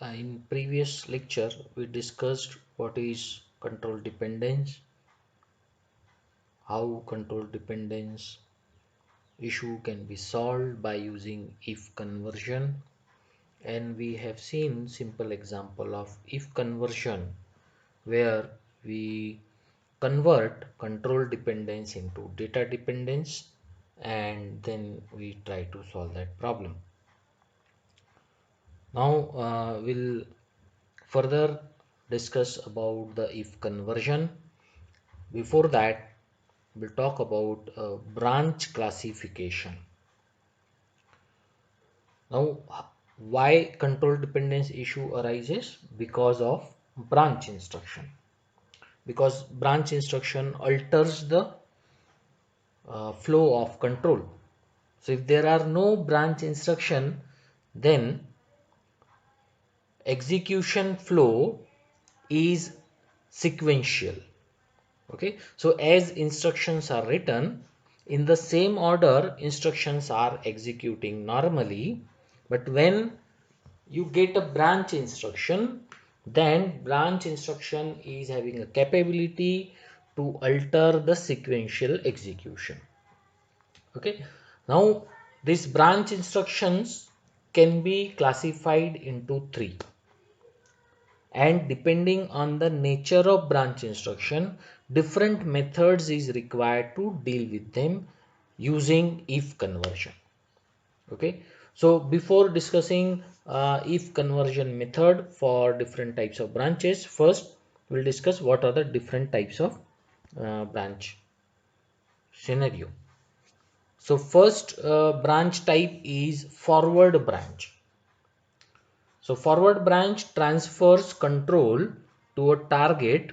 In previous lecture, we discussed what is control dependence, how control dependence issue can be solved by using if conversion, and we have seen simple example of if conversion where we convert control dependence into data dependence and then we try to solve that problem. Now we'll further discuss about the if conversion. Before that, we'll talk about branch classification. Now, why control dependence issue arises? Because of branch instruction. Because branch instruction alters the flow of control. So if there are no branch instruction, then execution flow is sequential. Okay, so as instructions are written in the same order, instructions are executing normally, but when you get a branch instruction, then branch instruction is having a capability to alter the sequential execution. Okay, now these branch instructions can be classified into three, and depending on the nature of branch instruction, different methods is required to deal with them using if conversion. Okay, so before discussing if conversion method for different types of branches, first we'll discuss what are the different types of branch scenario. So first branch type is forward branch. So forward branch transfers control to a target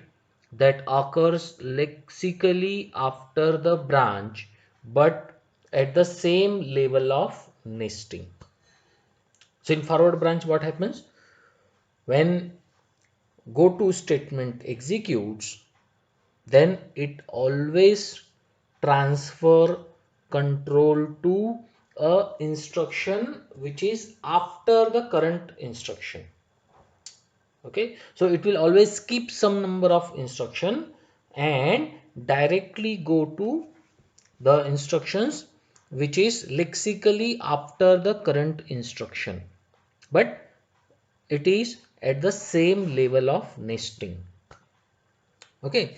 that occurs lexically after the branch but at the same level of nesting. So in forward branch, what happens? When go to statement executes, then it always transfer control to a instruction which is after the current instruction. Okay, so it will always skip some number of instruction and directly go to the instructions which is lexically after the current instruction, but it is at the same level of nesting. Okay,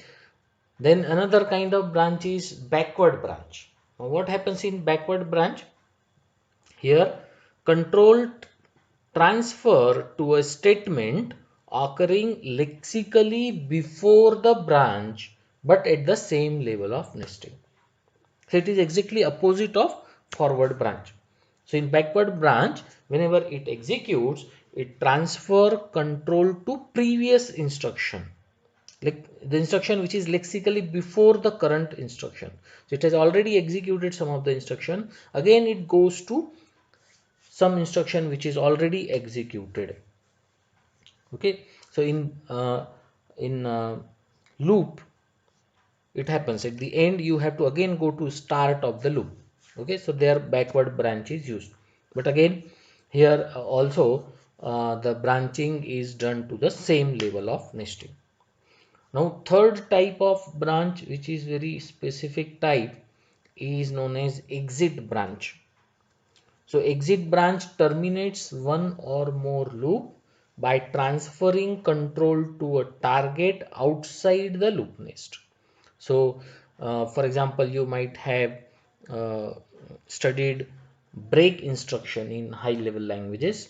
then another kind of branch is backward branch. Now what happens in backward branch? Here control transfer to a statement occurring lexically before the branch but at the same level of nesting. So it is exactly opposite of forward branch. So in backward branch, whenever it executes, it transfer control to previous instruction, like the instruction which is lexically before the current instruction. So it has already executed some of the instruction. Again, it goes to some instruction which is already executed. Okay, so in loop, it happens at the end you have to again go to start of the loop. Okay, so their backward branch is used, but again here also the branching is done to the same level of nesting. Now third type of branch, which is very specific type, is known as exit branch. So exit branch terminates one or more loop by transferring control to a target outside the loop nest. So for example, you might have uh, studied break instruction in high level languages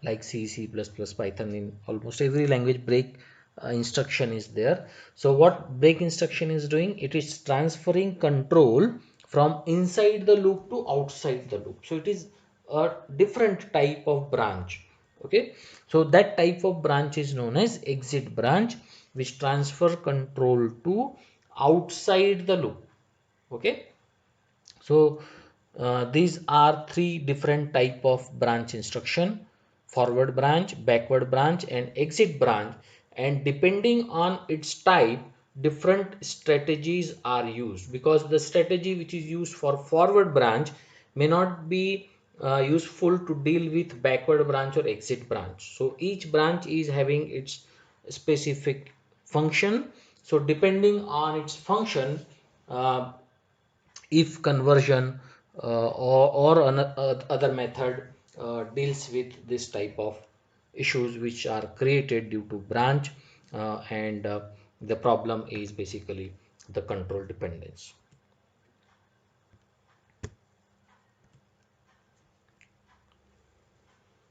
like C, C++, Python. In almost every language, break instruction is there. So what break instruction is doing? It is transferring control from inside the loop to outside the loop. So it is a different type of branch. Okay, so that type of branch is known as exit branch, which transfer control to outside the loop. Okay, so these are three different type of branch instruction: forward branch, backward branch, and exit branch. And depending on its type, different strategies are used, because the strategy which is used for forward branch may not be useful to deal with backward branch or exit branch. So each branch is having its specific function. So depending on its function, uh, if conversion or other method deals with this type of issues which are created due to branch, and the problem is basically the control dependence.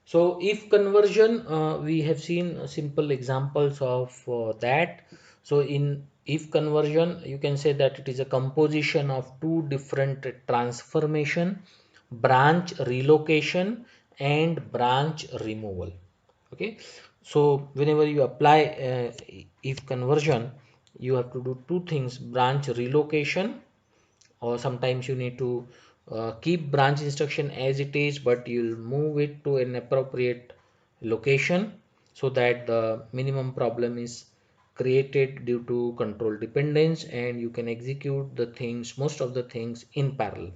So if conversion, we have seen simple examples of that. So in if conversion, you can say that it is a composition of two different transformation: branch relocation and branch removal. Okay, so whenever you apply if conversion, you have to do two things: branch relocation, or sometimes you need to keep branch instruction as it is, but you'll move it to an appropriate location, so that the minimum problem is created due to control dependence, and you can execute the things, most of the things, in parallel.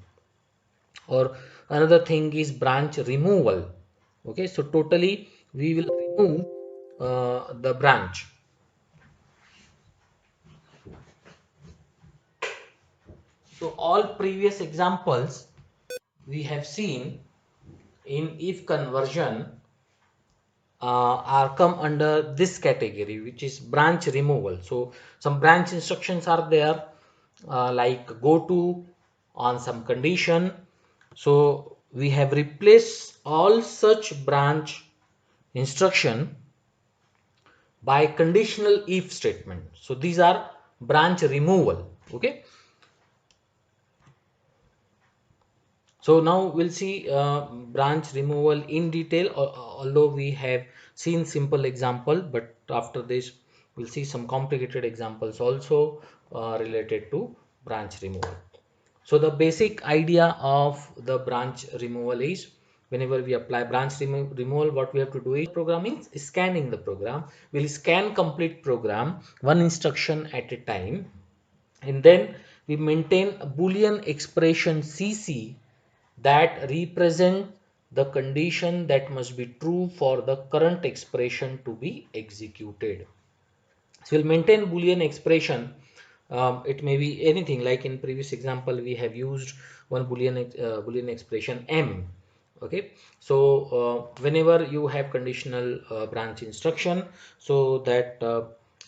Or another thing is branch removal. Okay, so totally we will remove the branch. So all previous examples we have seen in if conversion are come under this category, which is branch removal. So some branch instructions are there, like go to on some condition. So we have replaced all such branch instruction by conditional if statement. So these are branch removal. Okay, so now we'll see branch removal in detail, although we have seen simple example, but after this we'll see some complicated examples also related to branch removal. So the basic idea of the branch removal is, whenever we apply branch removal, what we have to do is programming, scanning the program. We'll scan complete program one instruction at a time, and then we maintain a boolean expression cc that represent the condition that must be true for the current expression to be executed. So we'll maintain boolean expression. It may be anything, like in previous example we have used one boolean expression m. Okay, so whenever you have conditional branch instruction, so that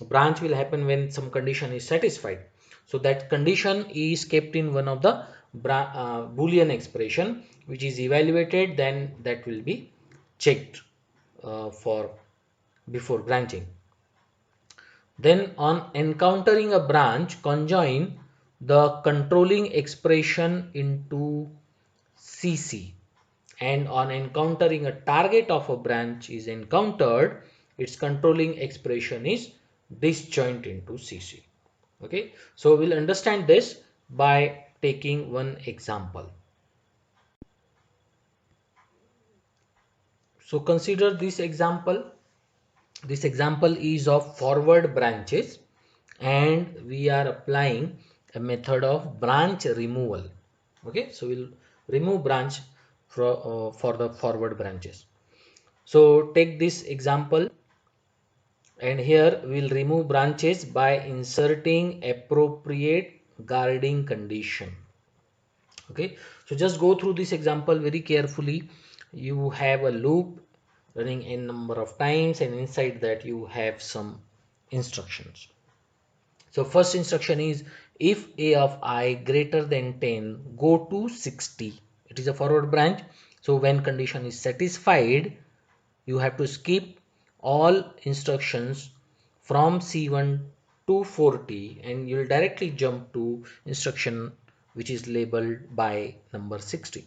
branch will happen when some condition is satisfied. So that condition is kept in one of the boolean expression, which is evaluated, then that will be checked for before branching. Then on encountering a branch, conjoin the controlling expression into CC, and on encountering a target of a branch is encountered, its controlling expression is disjoint into CC. Okay, so we'll understand this by taking one example. So consider this example. This example is of forward branches, and we are applying a method of branch removal. Okay, so we'll remove branch for the forward branches. So take this example, and here we'll remove branches by inserting appropriate guarding condition. Okay, so just go through this example very carefully. You have a loop running n number of times, and inside that you have some instructions. So first instruction is, if a of I greater than 10, go to 60. It is a forward branch. So when condition is satisfied, you have to skip all instructions from C1 to 40, and you will directly jump to instruction which is labeled by number 60.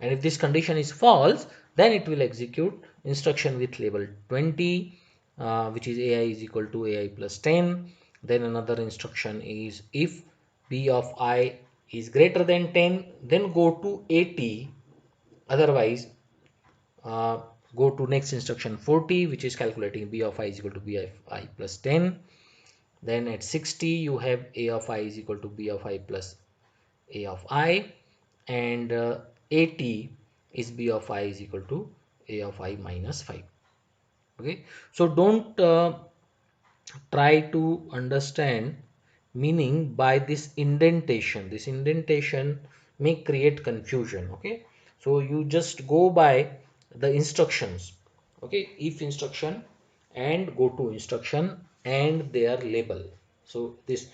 And if this condition is false, then it will execute instruction with label 20, which is ai is equal to ai plus 10. Then another instruction is, if b of I is greater than 10, then go to 80. Otherwise, uh, go to next instruction 40, which is calculating b of I is equal to b of I plus 10. Then at 60, you have a of I is equal to b of I plus a of I. And 80 is b of I is equal to a of I minus 5. Okay, so don't try to understand meaning by this indentation. This indentation may create confusion. Okay, so you just go by the instructions. Okay, if instruction and go to instruction and their label. So this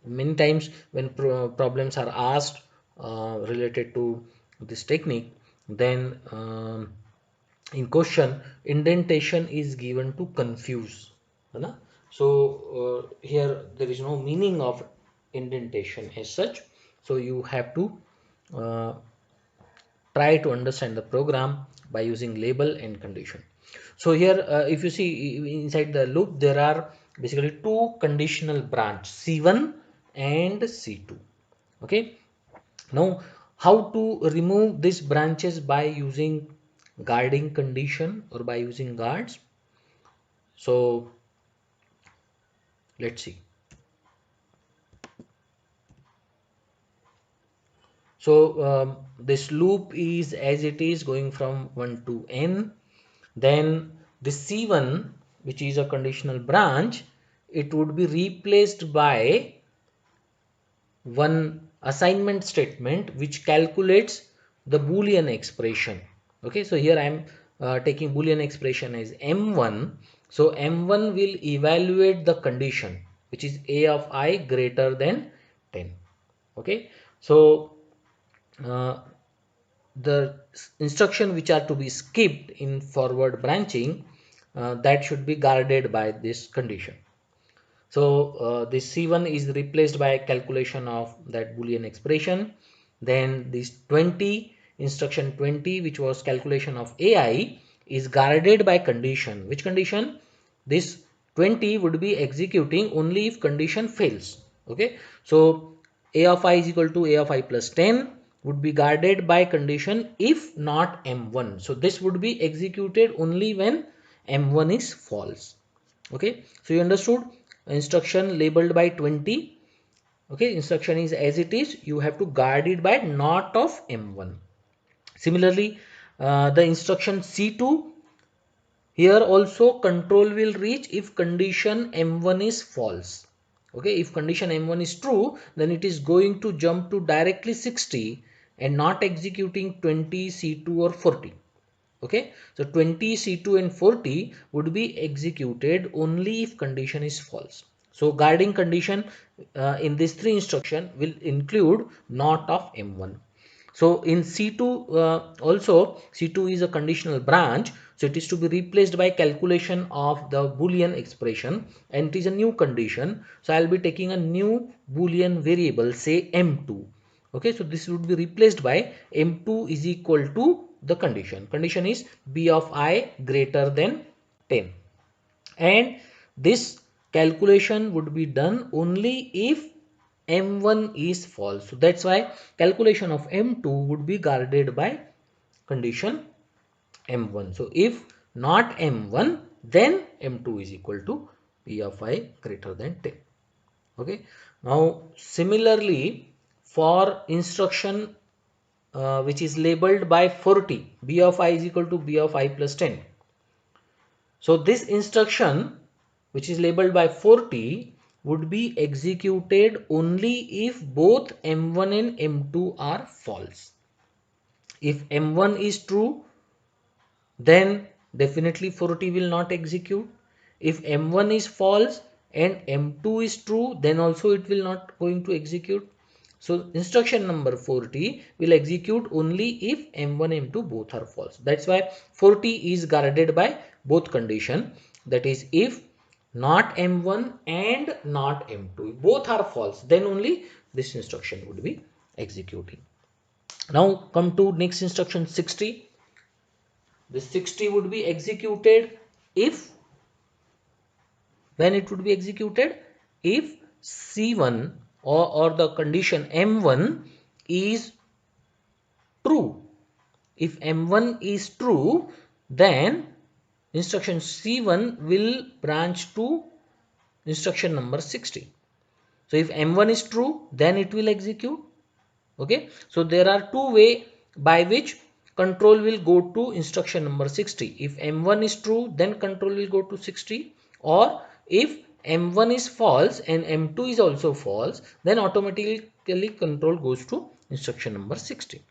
many times when problems are asked related to this technique, then in question indentation is given to confuse, है ना? So here there is no meaning of indentation as such, so you have to uh, try to understand the program by using label and condition. So here if you see inside the loop there are basically two conditional branch, C1 and C2. Okay, now how to remove these branches by using guarding condition or by using guards? So let's see. So this loop is as it is going from 1 to n. Then the C1, which is a conditional branch, it would be replaced by one assignment statement which calculates the Boolean expression. Okay, so here I am taking Boolean expression as M1. So M1 will evaluate the condition which is a of I greater than 10. Okay, so uh, the instruction which are to be skipped in forward branching, that should be guarded by this condition. So this C1 is replaced by calculation of that Boolean expression. Then this 20, instruction 20, which was calculation of AI, is guarded by condition. Which condition? This 20 would be executing only if condition fails. Okay, so a of I is equal to a of I plus 10 would be guarded by condition if not M1. So this would be executed only when M1 is false. Okay, so you understood instruction labeled by 20. Okay, instruction is as it is, you have to guard it by not of M1. Similarly the instruction C2, here also control will reach if condition M1 is false. Okay, if condition M1 is true, then it is going to jump to directly 60 and not executing 20, C2 or 40. Okay, so 20, C2 and 40 would be executed only if condition is false. So guarding condition in this three instruction will include not of M1. So in C2 also, C2 is a conditional branch, so it is to be replaced by calculation of the Boolean expression, and it is a new condition. So I will be taking a new Boolean variable, say M2. Okay, so this would be replaced by M2 is equal to the condition. Condition is B of I greater than 10. And this calculation would be done only if M1 is false. So that's why calculation of M2 would be guarded by condition M1. So if not M1, then M2 is equal to P of I greater than 10. Okay. Now similarly for instruction which is labeled by 40, B of I is equal to B of I plus 10. So this instruction which is labeled by 40 would be executed only if both M1 and M2 are false. If M1 is true, then definitely 40 will not execute. If M1 is false and M2 is true, then also it will not going to execute. So instruction number 40 will execute only if M1 M2 both are false. That's why 40 is guarded by both condition, that is if not M1 and not M2 both are false, then only this instruction would be executing. Now come to next instruction 60. The 60 would be executed if, when it would be executed if C1 or the condition M1 is true. If M1 is true, then instruction C1 will branch to instruction number 60. So if M1 is true, then it will execute. Okay, so there are two ways by which control will go to instruction number 60. If M1 is true, then control will go to 60, or if M1 is false and M2 is also false, then automatically control goes to instruction number 60.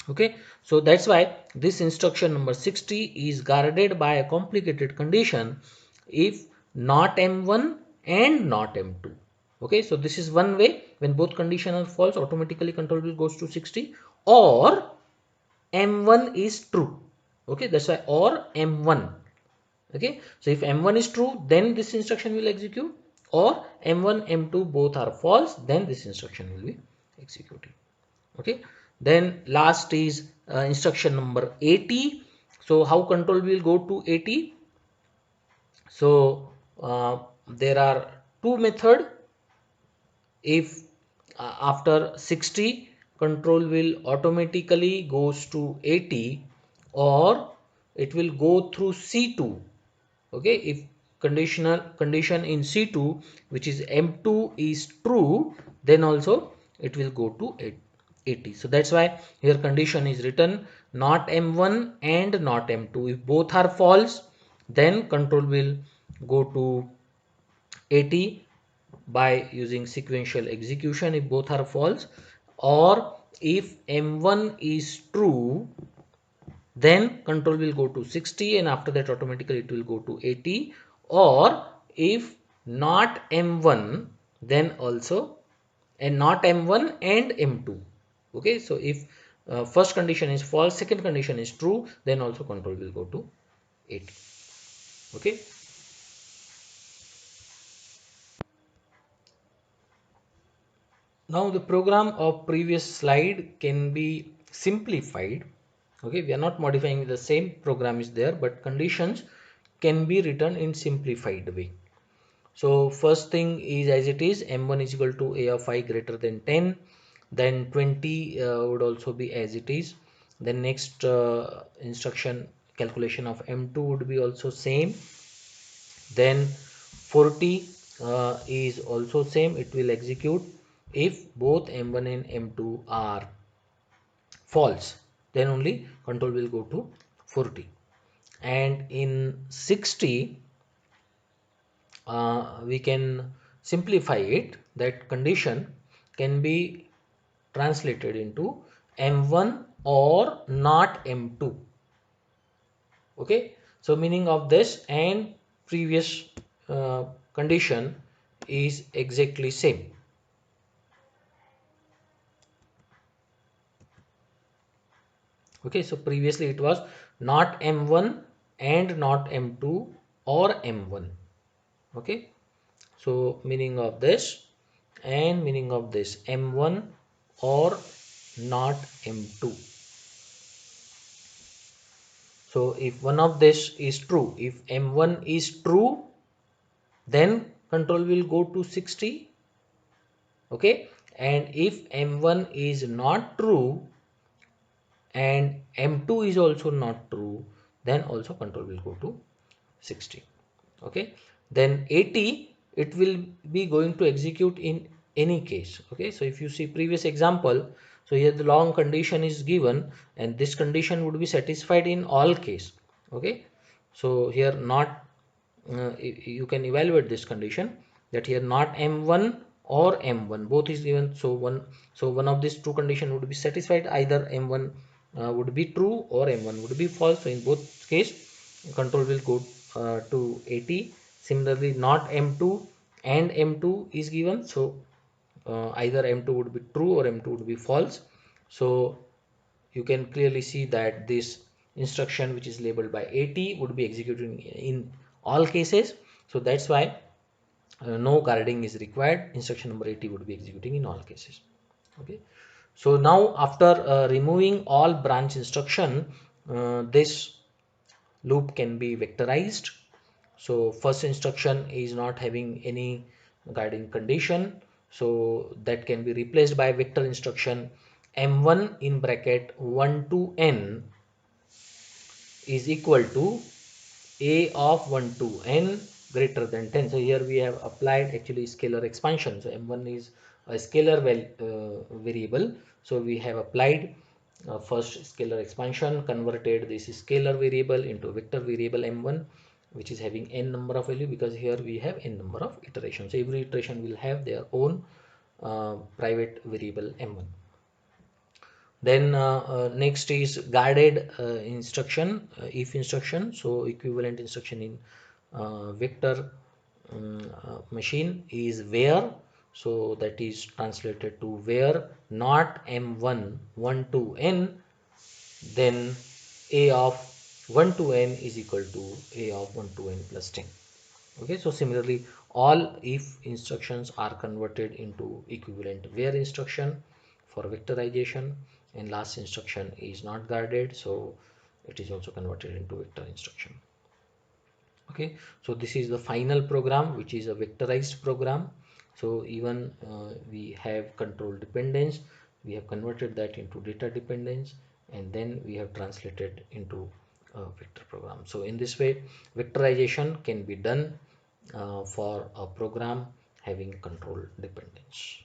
Okay, so that's why this instruction number 60 is guarded by a complicated condition if not M1 and not M2. Okay, so this is one way. When both conditions are false, automatically control will goes to 60, or M1 is true. Okay, that's why or M1. Okay, so if M1 is true, then this instruction will execute, or M1 M2 both are false, then this instruction will be executing. Okay, then last is instruction number 80. So how control will go to 80? So there are two methods. If after 60 control will automatically goes to 80, or it will go through C2. Okay, if condition in C2, which is M2 is true, then also it will go to 80. So that's why here condition is written not M1 and not M2. If both are false, then control will go to 80 by using sequential execution if both are false, or if M1 is true, then control will go to 60, and after that automatically it will go to 80, or if not M1, then also, and not M1 and M2. Okay, so if first condition is false, second condition is true, then also control will go to 80. Okay. Now the program of previous slide can be simplified. Okay, we are not modifying, the same program is there, but conditions can be written in simplified way. So first thing is as it is, M1 is equal to A of I greater than 10, then 20 would also be as it is. Then next instruction calculation of M2 would be also same. Then 40 is also same, it will execute if both M1 and M2 are false, then only control will go to 40. And in 60 we can simplify it, that condition can be translated into M1 or not M2. Okay, so meaning of this and previous condition is exactly same. Okay, so previously it was not M1 and not M2 or M1. Okay, so meaning of this and meaning of this, M1 or not M2. So if one of this is true, if M1 is true, then control will go to 60. Okay, and if M1 is not true and M2 is also not true, then also control will go to 60. Okay, then 80 it will be going to execute in any case. Okay, so if you see previous example, so here the long condition is given and this condition would be satisfied in all case. Okay, so here not you can evaluate this condition, that here not M1 or M1 both is given, so one of these two condition would be satisfied, either M1 would be true or M1 would be false. So in both case control will go to 80. Similarly not M2 and M2 is given, so either M2 would be true or M2 would be false. So you can clearly see that this instruction which is labeled by 80 would be executing in all cases. So that's why no guarding is required, instruction number 80 would be executing in all cases. Okay, so now after removing all branch instruction, this loop can be vectorized. So first instruction is not having any guiding condition, so that can be replaced by vector instruction M1 in bracket 1 to n is equal to A of 1 to n greater than 10. So here we have applied actually scalar expansion. So M1 is a scalar variable, so we have applied First scalar expansion converted this scalar variable into vector variable m1, which is having n number of value, because here we have n number of iterations. So every iteration will have their own private variable m1. Then next is guarded instruction, if instruction. So equivalent instruction in vector machine is where. So that is translated to where not m1 1 to n, then a of 1 to n is equal to a of 1 to n plus 10. Okay, so similarly all if instructions are converted into equivalent where instruction for vectorization, and last instruction is not guarded, so it is also converted into vector instruction. Okay, so this is the final program, which is a vectorized program. So even we have control dependence, we have converted that into data dependence, and then we have translated into a vector program. So in this way vectorization can be done for a program having control dependence.